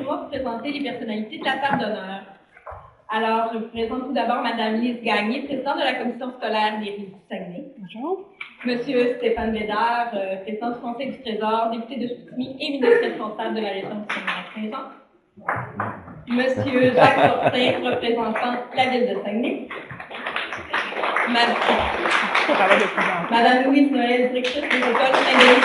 permettez-moi de vous présenter les personnalités de la table d'honneur. Alors, je vous présente tout d'abord Madame Lise Gagné, présidente de la commission scolaire des Rives du Saguenay. Bonjour. Monsieur Stéphane Bédard, président du Conseil du Trésor, député de Chicoutimi et ministre responsable de la région du Saguenay-Saint-Jean. Monsieur Jacques Fortin, représentant la ville de Saguenay. Madame Louise Noël, directrice des écoles Saint-Denis.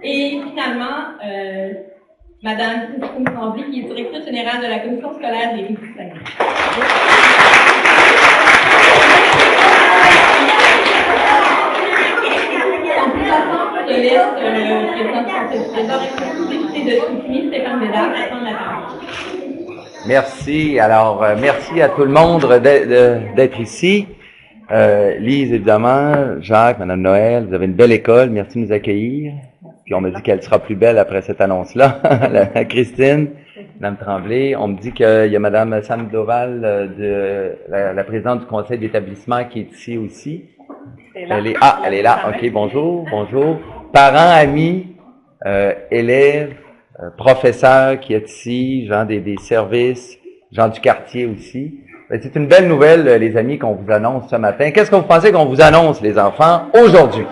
Et finalement, Madame Christine Tremblay, qui est directrice générale de la commission scolaire des Rives du Saguenay. En plus attendre, je laisse le président du Conseil du Trésor et le député de Chicoutimi, Stéphane Bédard, prendre la parole. Merci. Alors, merci à tout le monde d'être ici. Lise, évidemment, Jacques, Madame Noël, vous avez une belle école. Merci de nous accueillir. Puis on me dit qu'elle sera plus belle après cette annonce-là. Christine, Madame Tremblay. On me dit qu'il y a Madame Sandoval, la présidente du conseil d'établissement, qui est ici aussi. Elle est là. OK, bonjour. Parents, amis, élèves, professeurs qui est ici, gens des services, gens du quartier aussi. C'est une belle nouvelle, les amis, qu'on vous annonce ce matin. Qu'est-ce que vous pensez qu'on vous annonce, les enfants, aujourd'hui?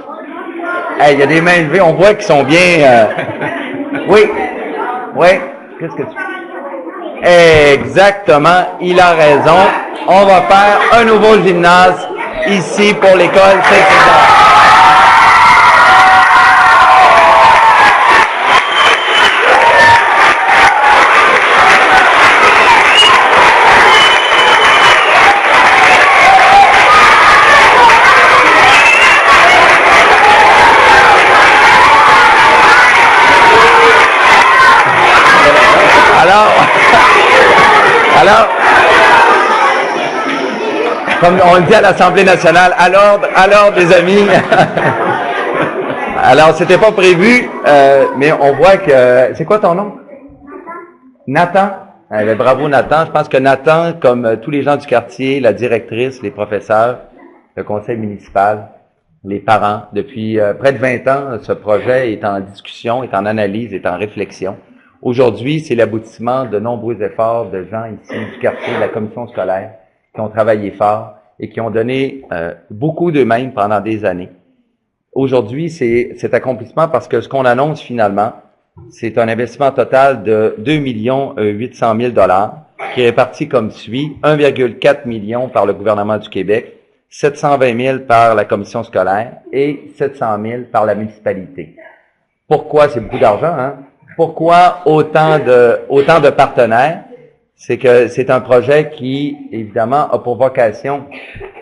Hey, il y a des mains levées, on voit qu'ils sont bien... Oui. Qu'est-ce que tu... Exactement, il a raison. On va faire un nouveau gymnase ici pour l'école Saint-César. Alors, comme on le dit à l'Assemblée nationale, à l'ordre, les amis. Alors, c'était pas prévu, mais on voit que... C'est quoi ton nom? Nathan. Bravo, Nathan. Je pense que Nathan, comme tous les gens du quartier, la directrice, les professeurs, le conseil municipal, les parents, depuis près de 20 ans, ce projet est en discussion, est en analyse, est en réflexion. Aujourd'hui, c'est l'aboutissement de nombreux efforts de gens ici du quartier, de la commission scolaire, qui ont travaillé fort et qui ont donné beaucoup d'eux-mêmes pendant des années. Aujourd'hui, c'est cet accomplissement parce que ce qu'on annonce finalement, c'est un investissement total de 2 800 000 $ qui est réparti comme suit: 1,4 million par le gouvernement du Québec, 720 000 par la commission scolaire et 700 000 par la municipalité. Pourquoi c'est beaucoup d'argent, hein? Pourquoi autant de partenaires? C'est que c'est un projet qui, évidemment, a pour vocation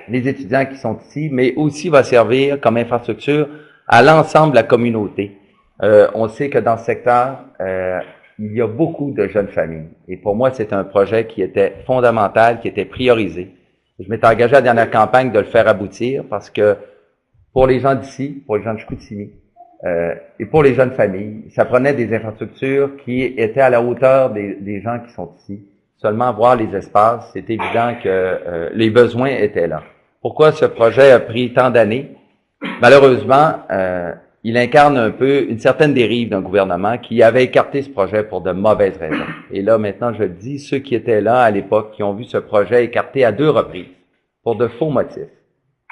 les étudiants qui sont ici, mais aussi va servir comme infrastructure à l'ensemble de la communauté. On sait que dans ce secteur, il y a beaucoup de jeunes familles. Et pour moi, c'est un projet qui était fondamental, qui était priorisé. Je m'étais engagé à la dernière campagne de le faire aboutir parce que pour les gens d'ici, pour les gens de Chicoutimi, et pour les jeunes familles, ça prenait des infrastructures qui étaient à la hauteur des gens qui sont ici. Seulement voir les espaces, c'est évident que les besoins étaient là. Pourquoi ce projet a pris tant d'années? Malheureusement, il incarne un peu une certaine dérive d'un gouvernement qui avait écarté ce projet pour de mauvaises raisons. Et là, maintenant, je le dis, ceux qui étaient là à l'époque, qui ont vu ce projet écarté à 2 reprises pour de faux motifs.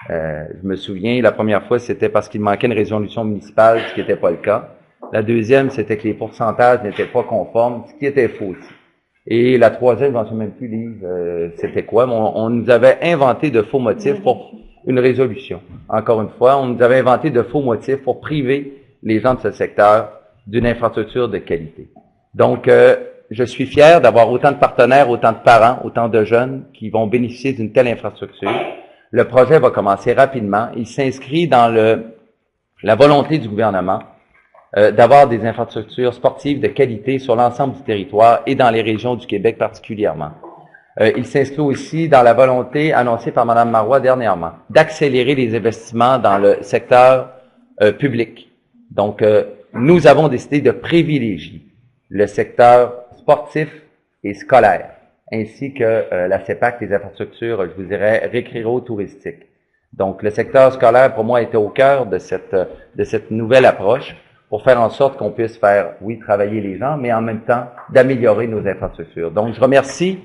Je me souviens, la première fois, c'était parce qu'il manquait une résolution municipale, ce qui n'était pas le cas. La deuxième, c'était que les pourcentages n'étaient pas conformes, ce qui était faux aussi. Et la troisième, je m'en souviens même plus, Lise, c'était quoi? On nous avait inventé de faux motifs pour une résolution. Encore une fois, on nous avait inventé de faux motifs pour priver les gens de ce secteur d'une infrastructure de qualité. Donc, je suis fier d'avoir autant de partenaires, autant de parents, autant de jeunes qui vont bénéficier d'une telle infrastructure. Le projet va commencer rapidement. Il s'inscrit dans la volonté du gouvernement d'avoir des infrastructures sportives de qualité sur l'ensemble du territoire et dans les régions du Québec particulièrement. Il s'inscrit aussi dans la volonté annoncée par Mme Marois dernièrement d'accélérer les investissements dans le secteur public. Donc, nous avons décidé de privilégier le secteur sportif et scolaire, ainsi que la CEPAC, les infrastructures, je vous dirais, récréo-touristiques. Donc, le secteur scolaire, pour moi, était au cœur de cette nouvelle approche pour faire en sorte qu'on puisse faire, oui, travailler les gens, mais en même temps, d'améliorer nos infrastructures. Donc, je remercie,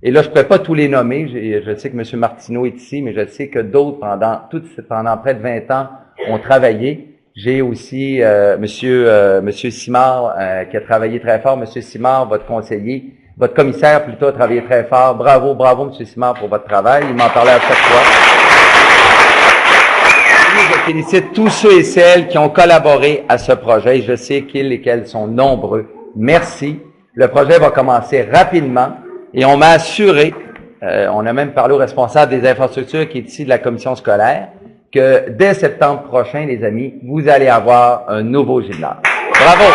et là, je ne pourrais pas tous les nommer, je sais que M. Martineau est ici, mais je sais que d'autres, pendant près de 20 ans, ont travaillé. J'ai aussi Monsieur Simard qui a travaillé très fort. Monsieur Simard, votre conseiller, votre commissaire plutôt, a travaillé très fort. Bravo, bravo, Monsieur Simard, pour votre travail. Il m'en parlait à chaque fois. Je félicite tous ceux et celles qui ont collaboré à ce projet. Je sais qu'ils et qu'elles sont nombreux. Merci. Le projet va commencer rapidement et on m'a assuré, on a même parlé au responsable des infrastructures qui est ici de la commission scolaire, que dès septembre prochain, les amis, vous allez avoir un nouveau gymnase. Bravo!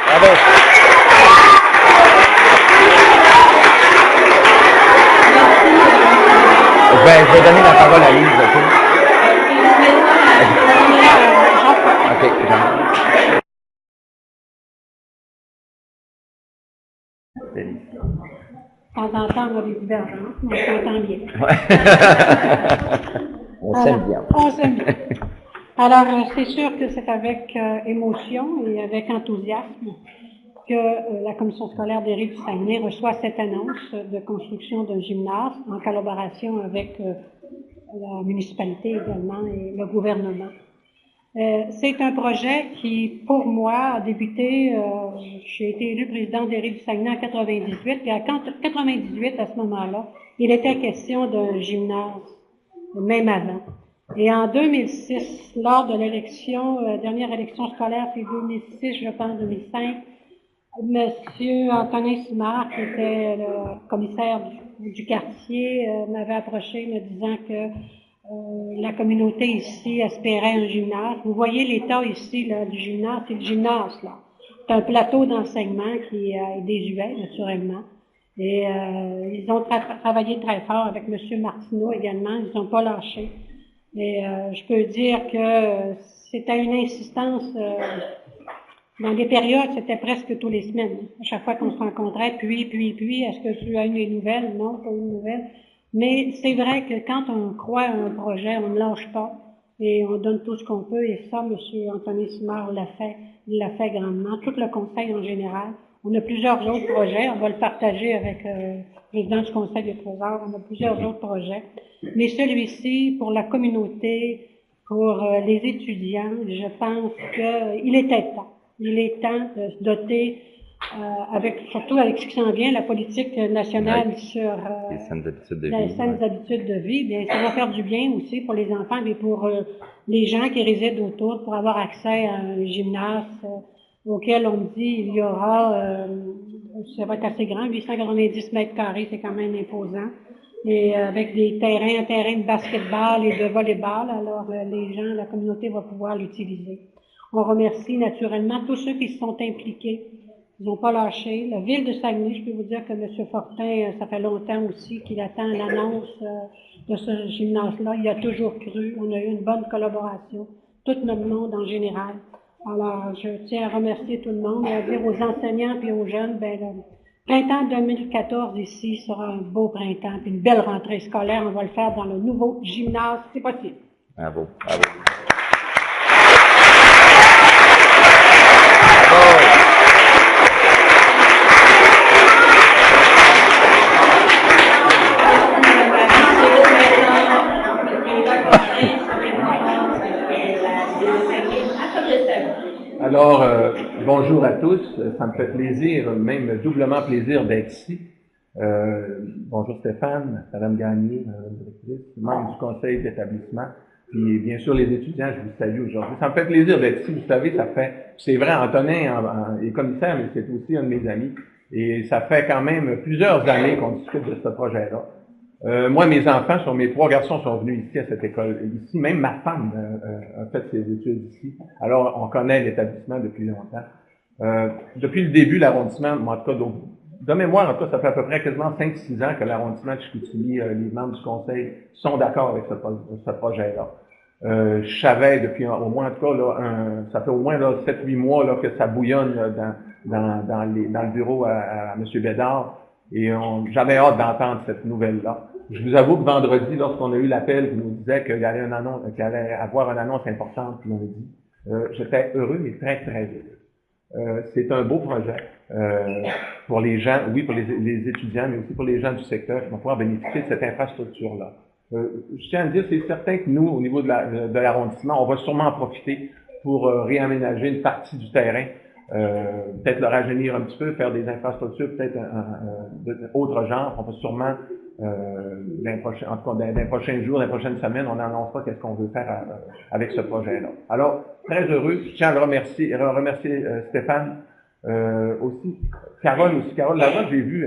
Bravo! Je vais donner la parole à Lise, OK? OK, Jean. C'est Lise. De temps en temps, on a des divergences, mais on s'entend bien. On s'aime bien. On s'aime bien. Alors, c'est sûr que c'est avec émotion et avec enthousiasme que la commission scolaire des Rives du Saguenay reçoit cette annonce de construction d'un gymnase en collaboration avec la municipalité également et le gouvernement. C'est un projet qui, pour moi, a débuté, j'ai été élu président des Rives du Saguenay en 98, puis en 98, à ce moment-là, il était question d'un gymnase, même avant. Et en 2006, lors de l'élection, dernière élection scolaire, c'est 2006, je pense, 2005, Monsieur Antonin Simard, qui était le commissaire du quartier, m'avait approché me disant que la communauté ici espérait un gymnase. Vous voyez l'état ici là, du gymnase, c'est le gymnase là. C'est un plateau d'enseignement qui est désuet, naturellement. Et ils ont travaillé très fort avec Monsieur Martineau également, ils n'ont pas lâché. Et je peux dire que c'était une insistance. Dans des périodes, c'était presque tous les semaines. À chaque fois qu'on se rencontrait, puis, est-ce que tu as eu des nouvelles? Non, pas eu de nouvelles. Mais c'est vrai que quand on croit à un projet, on ne lâche pas et on donne tout ce qu'on peut. Et ça, M. Anthony Simard l'a fait. Il l'a fait grandement. Tout le conseil en général. On a plusieurs autres projets. On va le partager avec le président du conseil des trésors. On a plusieurs autres projets. Mais celui-ci, pour la communauté, pour les étudiants, je pense qu'il était temps. Il est temps de se doter, surtout avec ce qui s'en vient, la politique nationale sur les saines habitudes de vie. Bien, ça va faire du bien aussi pour les enfants, mais pour les gens qui résident autour, pour avoir accès à un gymnase auquel on me dit il y aura, ça va être assez grand, 890 mètres carrés, c'est quand même imposant. Et avec un terrain de basketball et de volleyball, alors les gens, la communauté va pouvoir l'utiliser. On remercie naturellement tous ceux qui se sont impliqués. Ils n'ont pas lâché. La ville de Saguenay, je peux vous dire que M. Fortin, ça fait longtemps aussi qu'il attend l'annonce de ce gymnase-là. Il a toujours cru. On a eu une bonne collaboration. Tout notre monde en général. Alors, je tiens à remercier tout le monde et à dire aux enseignants et aux jeunes, le printemps 2014 ici sera un beau printemps puis une belle rentrée scolaire. On va le faire dans le nouveau gymnase. C'est possible. Bravo, bravo. Alors, bonjour à tous. Ça me fait plaisir, même doublement plaisir d'être ici. Bonjour Stéphane, Madame Gagné, Madame directrice, membre du conseil d'établissement, puis bien sûr les étudiants, je vous salue aujourd'hui. Ça me fait plaisir d'être ici. Vous savez, c'est vrai, Antonin est commissaire, mais c'est aussi un de mes amis. Et ça fait quand même plusieurs années qu'on discute de ce projet-là. Moi, mes enfants, mes 3 garçons sont venus ici à cette école. Ici, même ma femme a fait ses études ici. Alors, on connaît l'établissement depuis longtemps. Depuis le début, l'arrondissement, en tout cas, de mémoire, en tout cas, ça fait à peu près quasiment 5-6 ans que l'arrondissement de Chicoutimi, les membres du conseil sont d'accord avec ce projet-là. Je savais depuis au moins, en tout cas, là, ça fait au moins 7-8 mois là, que ça bouillonne dans le bureau à M. Bédard, et j'avais hâte d'entendre cette nouvelle-là. Je vous avoue que vendredi, lorsqu'on a eu l'appel qui nous disait qu'il y allait avoir une annonce importante lundi, j'étais heureux et très, très heureux. C'est un beau projet pour les gens, oui, pour les étudiants, mais aussi pour les gens du secteur qui vont pouvoir bénéficier de cette infrastructure-là. Je tiens à dire, c'est certain que nous, au niveau de l'arrondissement, on va sûrement en profiter pour réaménager une partie du terrain, peut-être le rajeunir un petit peu, faire des infrastructures peut-être d'autres genres. On va sûrement, dans les prochains jours, dans les prochaines semaines, on annoncera qu'est-ce qu'on veut faire avec ce projet-là. Alors, très heureux. Je tiens à le remercier Stéphane. Aussi, Carole Larocque, j'ai vu,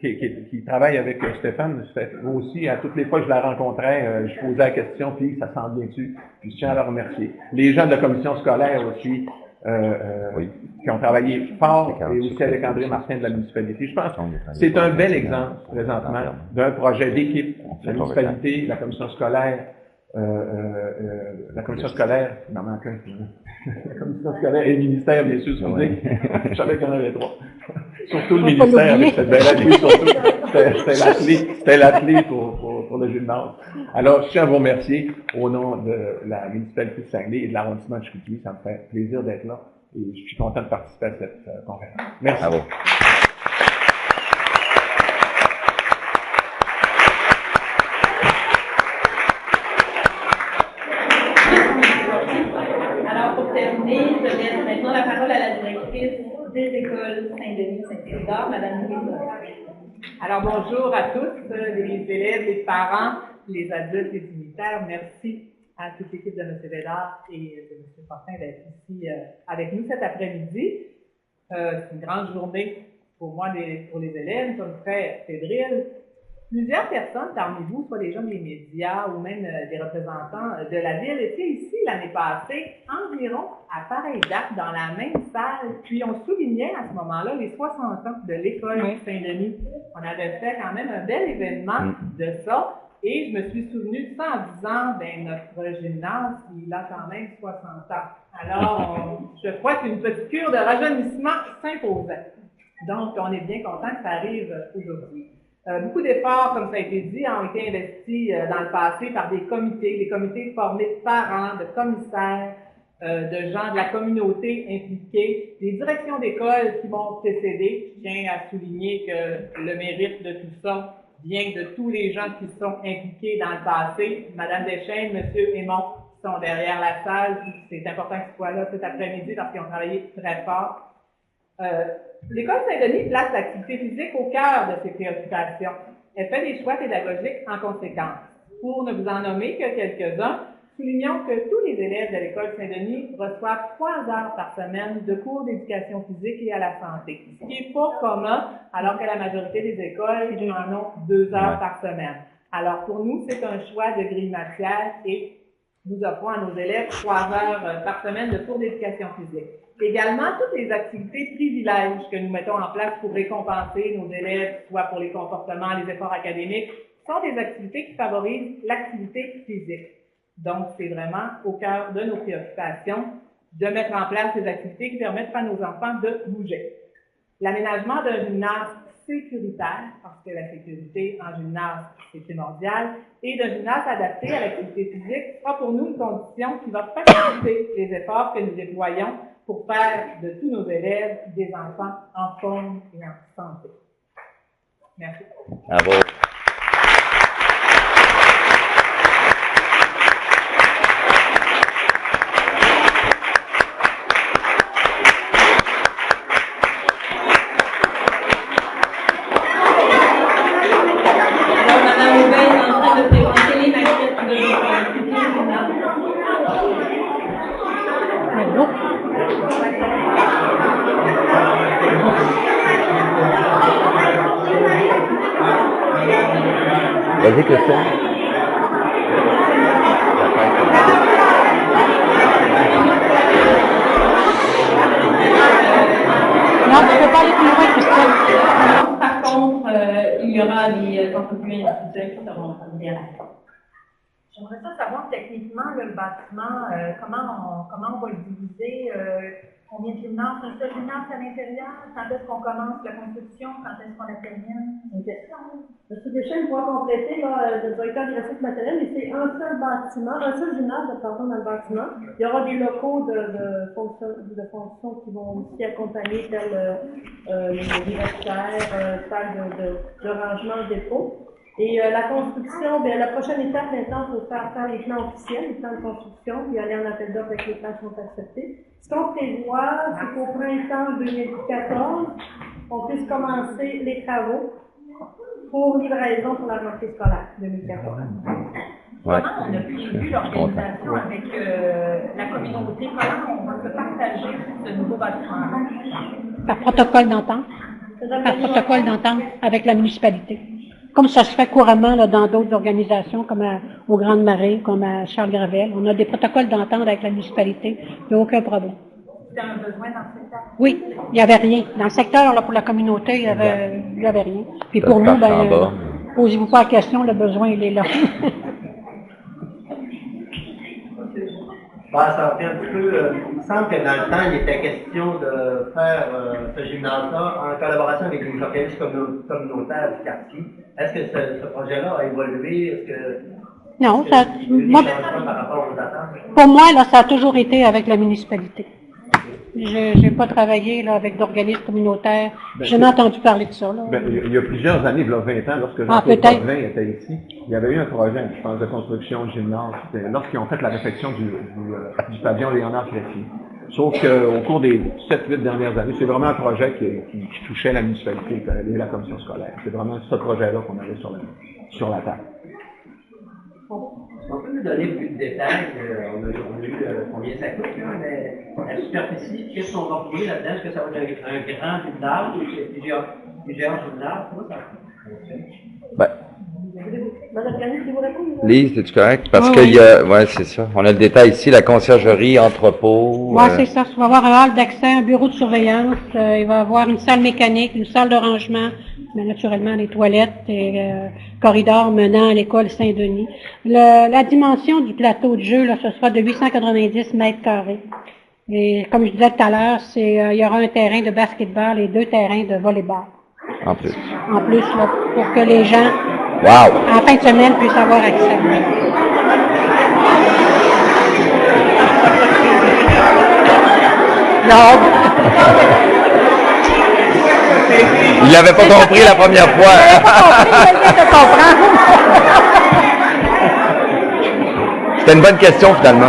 qui travaille avec Stéphane, moi aussi, à toutes les fois que je la rencontrais, je posais la question, puis ça s'en vient dessus, puis je tiens à la remercier. Les gens de la commission scolaire aussi, qui ont travaillé fort, et aussi avec André Martin de la municipalité. Je pense que c'est un bel exemple, présentement, d'un projet d'équipe, la municipalité, la commission scolaire, la commission scolaire, il m'en manque un. La commission scolaire et le ministère, bien sûr, excusez. Je savais qu'il y en avait trois. Surtout le ministère, avec cette belle année, surtout. C'était la clé pour le gymnase. Alors, je tiens à vous remercier au nom de la municipalité de Saguenay et de l'arrondissement de Chicoutimi. Ça me fait plaisir d'être là et je suis content de participer à cette conférence. Merci. Bravo. Je laisse maintenant la parole à la directrice des écoles Saint-Denis, Saint-Isidore, Mme Louise. Alors, bonjour à tous, les élèves, les parents, les adultes et dignitaires. Merci à toute l'équipe de M. Bédard et de M. Fortin d'être ici avec nous cet après-midi. C'est une grande journée pour moi, pour les élèves, comme fait fébrile. Plusieurs personnes parmi vous, soit des gens des médias ou même des représentants de la ville, étaient ici l'année passée, environ à pareille date, dans la même salle. Puis on soulignait à ce moment-là les 60 ans de l'école Saint-Denis. On avait fait quand même un bel événement de ça. Et je me suis souvenue de ça en disant, notre gymnase, il a quand même 60 ans. Alors, je crois qu'une petite cure de rajeunissement s'imposait. Donc, on est bien content que ça arrive aujourd'hui. Beaucoup d'efforts, comme ça a été dit, ont été investis dans le passé par des comités formés de parents, de commissaires, de gens de la communauté impliqués, des directions d'école qui m'ont précédé. Je tiens à souligner que le mérite de tout ça vient de tous les gens qui sont impliqués dans le passé. Madame Deschênes, Monsieur Aymon sont derrière la salle. C'est important qu'ils soient là cet après-midi parce qu'ils ont travaillé très fort. L'école Saint-Denis place l'activité physique au cœur de ses préoccupations. Elle fait des choix pédagogiques en conséquence. Pour ne vous en nommer que quelques-uns, soulignons que tous les élèves de l'école Saint-Denis reçoivent 3 heures par semaine de cours d'éducation physique et à la santé, ce qui est pas commun, alors que la majorité des écoles en ont 2 heures par semaine. Alors pour nous, c'est un choix de grille matière et nous offrons à nos élèves 3 heures par semaine de cours d'éducation physique. Également, toutes les activités privilèges que nous mettons en place pour récompenser nos élèves, soit pour les comportements, les efforts académiques, sont des activités qui favorisent l'activité physique. Donc, c'est vraiment au cœur de nos préoccupations de mettre en place des activités qui permettent à nos enfants de bouger. L'aménagement d'un gymnase sécuritaire, parce que la sécurité en gymnase, c'est primordial, et d'un gymnase adapté à l'activité physique sera pour nous une condition qui va faciliter les efforts que nous déployons pour faire de tous nos élèves des enfants en forme et en santé. Merci. Bravo. Vas-y, Christine. Non, tu ne peux pas aller plus loin, Christine. Par contre, il y aura des entreprises individuelles qui seront bien. J'aimerais ça savoir techniquement le bâtiment, comment on va le diviser, Combien de gymnases? Un seul gymnase à l'intérieur? Quand est-ce qu'on commence la construction? Quand est-ce qu'on la termine? Une question. M. Deschênes pourra compléter, là, le directeur des ressources matérielles, mais c'est un seul bâtiment, un seul gymnase, pardon, dans le bâtiment. Il y aura des locaux de fonction qui vont aussi accompagner, tels les vestiaires, salles de rangement, dépôt. Et la construction, bien, la prochaine étape maintenant, il faut faire les plans officiels, les plans de construction, puis aller en appel d'offres avec les plans qui sont acceptés. Ce qu'on prévoit, c'est qu'au printemps 2014, on puisse commencer les travaux pour livraison pour la rentrée scolaire 2014. Ouais. Comment on a prévu l'organisation avec la communauté? Comment on va se partager ce nouveau bâtiment? Par protocole d'entente. Par protocole d'entente avec la municipalité. Comme ça se fait couramment là, dans d'autres organisations, comme au Grande Marée, comme à Charles-Gravel. On a des protocoles d'entente avec la municipalité. Il n'y a aucun problème. Vous avez un besoin dans ce secteur? Oui, il n'y avait rien. Dans le secteur, là, pour la communauté, il y avait rien. Puis pour nous, posez-vous pas la question, le besoin, il est là. Ça fait un petit peu, il me semble que dans le temps, il était question de faire ce gymnase-là en collaboration avec les organismes communautaires du quartier. Est-ce que ce projet-là a évolué? Est-ce que non, ça par rapport aux attentes? Pour moi, là, ça a toujours été avec la municipalité. Je n'ai pas travaillé là, avec d'organismes communautaires. Je n'ai entendu parler de ça. Là. Il y a plusieurs années, il y a 20 ans, lorsque Jean-Claude Potvin était ici, il y avait eu un projet, je pense, de construction de gymnase. C'était lorsqu'ils ont fait la réfection du pavillon Léonard Clétier. Sauf qu'au cours des 7-8 dernières années, c'est vraiment un projet qui touchait la municipalité et la commission scolaire. C'est vraiment ce projet-là qu'on avait sur la table. On peut nous donner plus de détails? On a eu combien ça coûte, là, mais la superficie, qu'est-ce qu'on va retrouver là-dedans? Est-ce que ça va être un grand gymnase ou c'est plusieurs gymnases? Comment ça Ben. Madame Gagné, si vous répondez. Lise, es-tu correct? Parce qu'il y a, ouais, c'est ça. On a le détail ici, la conciergerie, entrepôt. Oui, c'est ça. Il va y avoir un hall d'accès, un bureau de surveillance, il va y avoir une salle mécanique, une salle de rangement, mais naturellement les toilettes et corridor menant à l'école Saint-Denis. La dimension du plateau de jeu, là, ce sera de 890 mètres carrés. Et comme je disais tout à l'heure, il y aura un terrain de basketball et 2 terrains de volleyball. En plus. En plus, là, pour que les gens, wow, en fin de semaine, puissent avoir accès. Non. Il l'avait pas compris la première fois. Il l'avait pas compris, C'était une bonne question, finalement.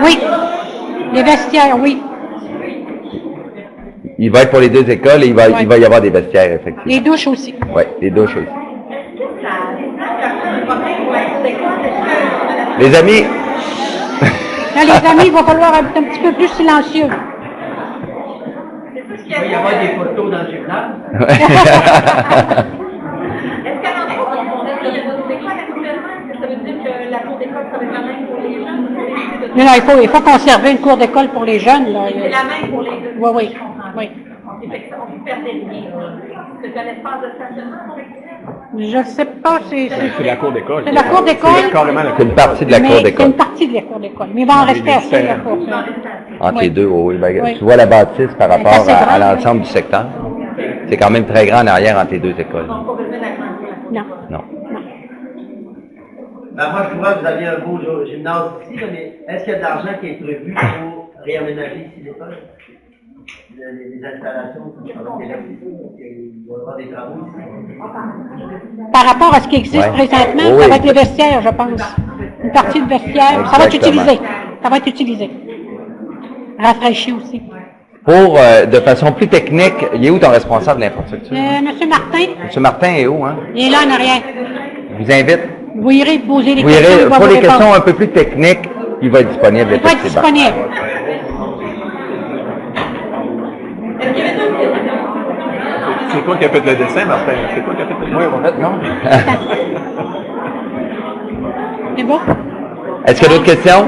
Oui, les vestiaires, oui. Il va être pour les 2 écoles et il va y avoir des vestiaires, effectivement. Les douches aussi. Oui, les douches aussi. Les amis. Là, les amis, il va falloir être un petit peu plus silencieux. Il va y avoir des photos dans le gymnase. Est-ce qu'à l'endroit, on a des écoles actuellement? Est-ce que ça veut dire que la cour d'école, ça va être la même pour les jeunes? Mais là, il faut conserver une cour d'école pour les jeunes. Là. C'est la même pour les deux. Oui, oui. Oui. On ne perdait rien. C'est un espace de stationnement pour les jeunes? Je ne sais pas, c'est la cour d'école. C'est la cour d'école. C'est une partie de la cour C'est d'école. une partie de la cour d'école. Mais il va en rester assez, la cour. Entre les deux, oui. Oui. Tu vois la bâtisse par rapport assez à grande, l'ensemble du secteur. C'est quand même très grand en arrière entre les 2 écoles. Non. Non. Ben, moi, je trouvais que vous aviez un beau gymnase ici, là, mais est-ce qu'il y a de l'argent qui est prévu pour réaménager ici l'école? Les installations, il va y avoir des travaux ici. Par rapport à ce qui existe présentement, Oui. ça va être les vestiaires, je pense. Une partie de vestiaire, ça va être utilisé. Ça va être utilisé. Rafraîchi aussi. Pour, de façon plus technique, il est où ton responsable de l'infrastructure? Monsieur Martin, Monsieur Martin est où, hein? il est là en arrière. Je vous invite. Vous irez poser les Vous questions. irez, il va pour vous les répondre. questions un peu plus techniques, il va être disponible. Il va être effectivement. disponible. C'est toi qui as fait le dessin, Martin? C'est toi qui as fait le dessin? Oui, en fait, non. C'est bon? Est-ce qu'il y a d'autres questions?